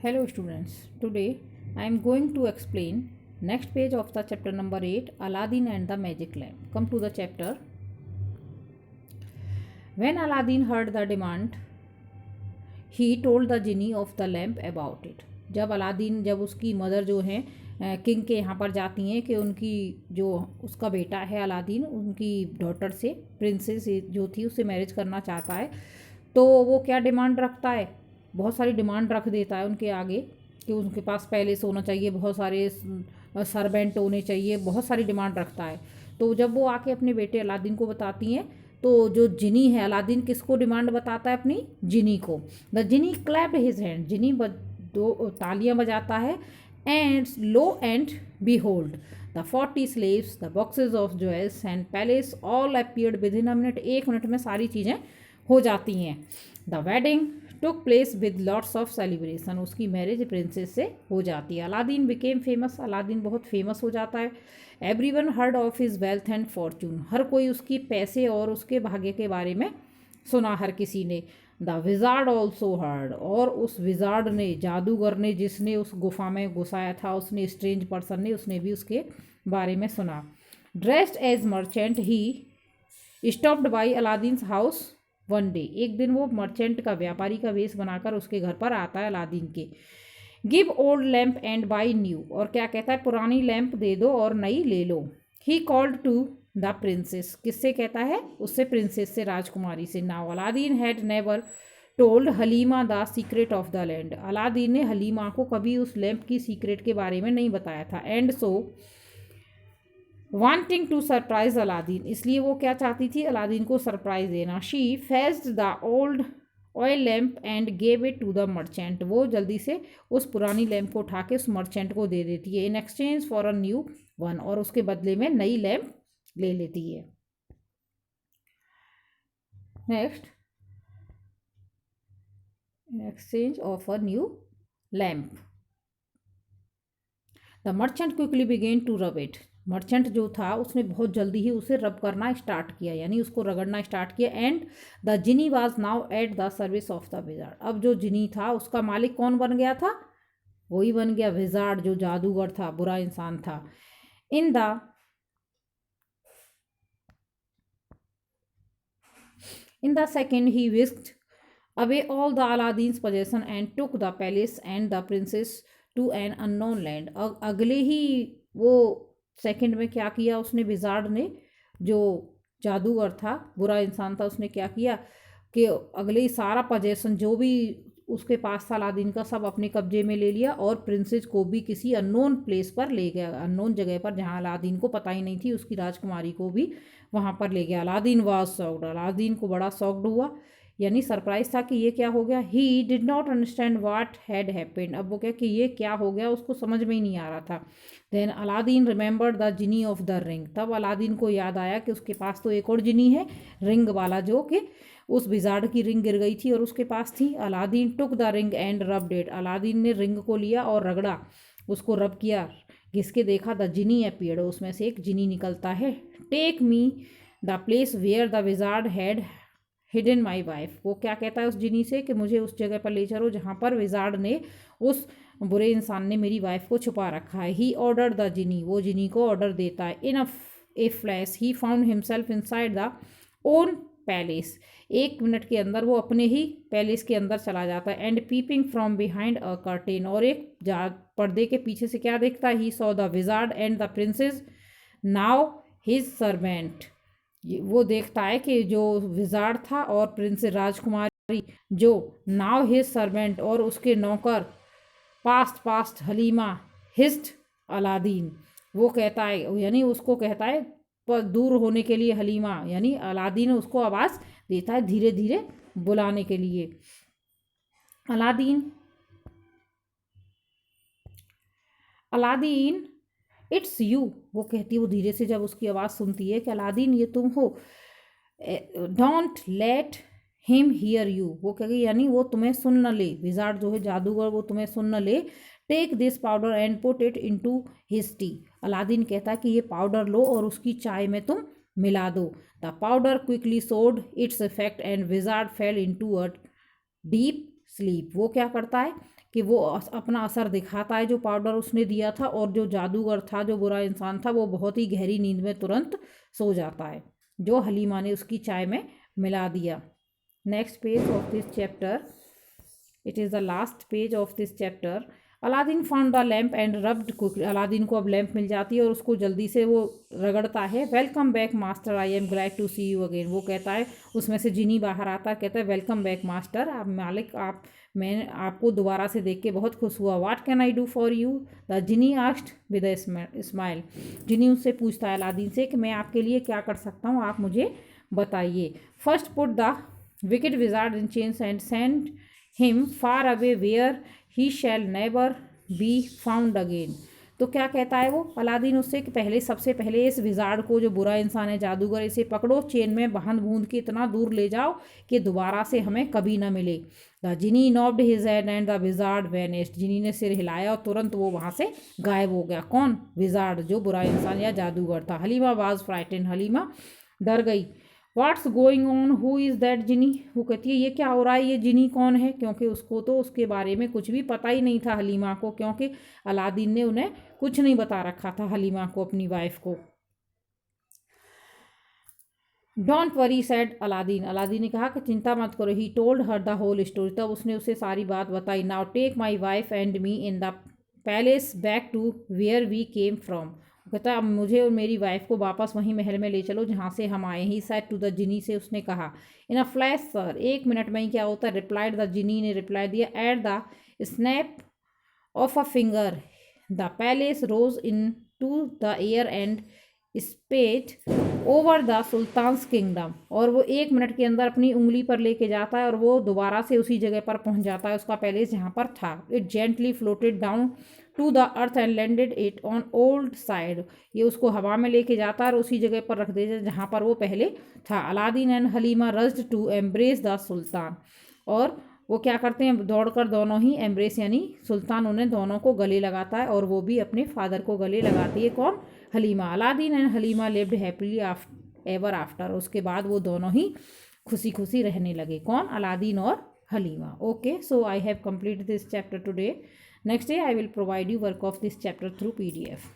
Hello students, today I am going to explain next page of the chapter number 8 Aladdin and the Magic Lamp. Come to the chapter. When Aladdin heard the demand, he told the genie of the lamp about it. जब उसकी mother जो हैं king के यहाँ पर जाती हैं कि उनकी जो उसका बेटा है अलादीन उनकी डॉटर से प्रिंसेस जो थी उससे मैरिज करना चाहता है, तो वो क्या डिमांड रखता है, बहुत सारी डिमांड रख देता है उनके आगे कि उनके पास पैलेस होना चाहिए, बहुत सारे सर्वेंट होने चाहिए, बहुत सारी डिमांड रखता है। तो जब वो आके अपने बेटे अलादीन को बताती हैं तो जो जिनी है अलादीन किसको डिमांड बताता है, अपनी जिनी को। The genie clapped his hand, genie दो तालियां बजाता है। And lo and behold the 40 slaves, the boxes of jewels and palace all appeared within a minute। एक मिनट में सारी चीज़ें हो जाती हैं। The wedding took place with lots of celebration, उसकी मैरिज प्रिंसेस से हो जाती है। अलादीन बिकेम फेमस, अलादीन बहुत फेमस हो जाता है। Everyone heard of his wealth and fortune, हर कोई उसकी पैसे और उसके भाग्य के बारे में सुना, हर किसी ने। द विजार्ड ऑल्सो हर्ड, और उस विजार्ड ने, जादूगर ने, जिसने उस गुफा में घुसाया था, उसने, स्ट्रेंज पर्सन ने, उसने भी उसके बारे में सुना। Dressed as merchant he stopped by Aladdin's house one day, एक दिन वो मर्चेंट का, व्यापारी का वेश बनाकर उसके घर पर आता है अलादीन के। Give old lamp and by new, और क्या कहता है, पुरानी लैंप दे दो और नई ले लो। He called to the princess, किससे कहता है, उससे, प्रिंसेस से, राजकुमारी से। Now Aladdin had never told Halima the secret of the land, Aladdin ने हलीमा को कभी उस लैंप की सीक्रेट के बारे में नहीं बताया था। And so wanting to surprise Aladdin, इसलिए वो क्या चाहती थी, अलादीन को सरप्राइज देना। She fetched the old oil lamp and gave it to the merchant, वो जल्दी से उस पुरानी लैंप को उठा के उस मर्चेंट को दे देती है। In exchange for a new one, और उसके बदले में नई लैंप ले लेती है। Next, in exchange of a new lamp the merchant quickly began to rub it, merchant जो था उसने बहुत जल्दी ही उसे रब करना स्टार्ट किया, यानी उसको रगड़ना स्टार्ट किया। And the Jini was now at the service of the wizard, अब जो जिनी था उसका मालिक कौन बन गया था, वही बन गया विजार्ड, जो जादूगर था, बुरा इंसान था। In the second he whisked away all the Aladdin's possession and took the palace and the princess to an unknown land। अगले ही वो सेकंड में क्या किया उसने, विजार्ड ने, जो जादूगर था, बुरा इंसान था, उसने क्या किया कि अगले ही सारा पोजेसन जो भी उसके पास था अलादीन का, सब अपने कब्जे में ले लिया, और प्रिंसेस को भी किसी अननोन प्लेस पर ले गया, अननोन जगह पर जहाँ अलादीन को पता ही नहीं थी, उसकी राजकुमारी को भी वहाँ पर ले गया। अलादीन वाज शॉक्ड, अलादीन को बड़ा शॉक्ड हुआ, यानी सरप्राइज था कि ये क्या हो गया। He did not understand what had happened, अब वो क्या कि ये क्या हो गया, उसको समझ में ही नहीं आ रहा था। Then Aladdin remembered the genie of the ring, तब अलादीन को याद आया कि उसके पास तो एक और जिनी है, रिंग वाला, जो कि उस विजार्ड की रिंग गिर गई थी और उसके पास थी। Aladdin took the ring and rubbed it, Aladdin ने रिंग को लिया और रगड़ा, उसको रब किया, घिसके देखा। द जिनी अपीयर्ड, उसमें से एक जिनी निकलता है। Take me the place where the wizard had hidden my wife, वो क्या कहता है उस जिनी से कि मुझे उस जगह पर ले चलो जहाँ पर विजार्ड ने, उस बुरे इंसान ने मेरी वाइफ को छुपा रखा है। ही ऑर्डर द जिनी, वो जिनी को ऑर्डर देता है। In a flash he found himself inside the own palace, एक मिनट के अंदर वो अपने ही पैलेस के अंदर चला जाता है। And peeping from behind a curtain, और एक पर्दे के पीछे से क्या देखता है, he saw the wizard and the princess now his servant, वो देखता है कि जो विजार्ड था और प्रिंसेस राजकुमारी, जो नाउ हिज सर्वेंट, और उसके नौकर, psst psst Halima, hissed Aladdin, वो कहता है, यानी उसको कहता है पर दूर होने के लिए हलीमा, यानी अलादीन उसको आवाज़ देता है धीरे धीरे बुलाने के लिए। अलादीन अलादीन इट्स यू, वो कहती है, वो धीरे से जब उसकी आवाज़ सुनती है कि अलादीन ये तुम हो। Don't let him here you, वो कहेगी, यानी वो तुम्हें सुन न ले, विजार्ड जो है जादूगर, वो तुम्हें सुन न ले। Take this powder and put it into his tea, अलादीन कहता है कि ये पाउडर लो और उसकी चाय में तुम मिला दो। द पाउडर क्विकली सोड its effect and wizard fail into a deep sleep, वो क्या करता है कि वो अपना असर दिखाता है जो पाउडर उसने दिया था, और जो जादूगर था, जो बुरा इंसान था, वो बहुत ही गहरी नींद में तुरंत सो जाता है, जो हलीमा ने उसकी चाय में मिला दिया। Next page of this chapter, it is the last page of this chapter. Aladdin found the lamp and rubbed quickly. Aladdin को अब लैम्प मिल जाती है और उसको जल्दी से वो रगड़ता है। Welcome back master, I am glad to see you again. वो कहता है, उसमें से जिनी बाहर आता है, कहता है वेलकम बैक मास्टर, आप मालिक, आप, मैं आपको दोबारा से देख के बहुत खुश हुआ। What can I do for you, the genie asked with a smile. Genie उससे पूछता है अलादीन से कि मैं आपके लिए क्या कर सकता हूँ, आप मुझे बताइए। First put the wicked wizard in chains and send him far away where he shall never be found again. तो क्या कहता है वो अलादीन उससे कि पहले, सबसे पहले इस विजार्ड को, जो बुरा इंसान है, जादूगर, इसे पकड़ो, चेन में बांध बूंद के इतना दूर ले जाओ कि दोबारा से हमें कभी ना मिले। The genie nodded his head and the wizard vanished. Genie ने सिर हिलाया और तुरंत वो वहाँ से गायब हो गया। कौन? विजार्ड, जो बुरा इंसान या जादूगर था। हलीमा वाज फ्राइटेन, हलीमा डर गई। What's going on, who is that genie. वो कहती है ये क्या हो रहा है, ये जिनी कौन है, क्योंकि उसको तो उसके बारे में कुछ भी पता ही नहीं था हलीमा को, क्योंकि अलादीन ने उन्हें कुछ नहीं बता रखा था हलीमा को, अपनी वाइफ को। Don't worry said Aladdin. Aladdin ने कहा कि चिंता मत करो। He told her the whole story. तब उसने उसे सारी बात बताई। Now take my wife and me in the palace back to where we came from. कहता अब मुझे और मेरी वाइफ को वापस वहीं महल में ले चलो जहाँ से हम आए। He said to the genie से उसने कहा। इन अ फ्लैश सर, एक मिनट में ही क्या होता है, रिप्लाइड द जिनी ने रिप्लाई दिया। At the snap of a finger the palace rose into the air and sped over the sultan's kingdom. और वो 1 मिनट के अंदर अपनी उंगली पर लेके जाता है और वो दोबारा से उसी जगह पर पहुंच जाता है, उसका पैलेस जहाँ पर था। It gently floated down to the earth and landed it on old side. ये उसको हवा में लेके जाता है और उसी जगह पर रख देता है जहाँ पर वो पहले था। Aladdin and Halima rushed to embrace the sultan. और वो क्या करते हैं, दौड़कर दोनों ही एम्ब्रेस, यानी सुल्तान उन्हें दोनों को गले लगाता है और वो भी अपने फादर को गले लगाती है। कौन? Halima. Aladdin and Halima lived happily ever after. उसके बाद वो दोनों ही खुशी खुशी रहने लगे। कौन? अलादीन और Halima. Okay, so I have completed this chapter today. Next day I will provide you work of this chapter through PDF.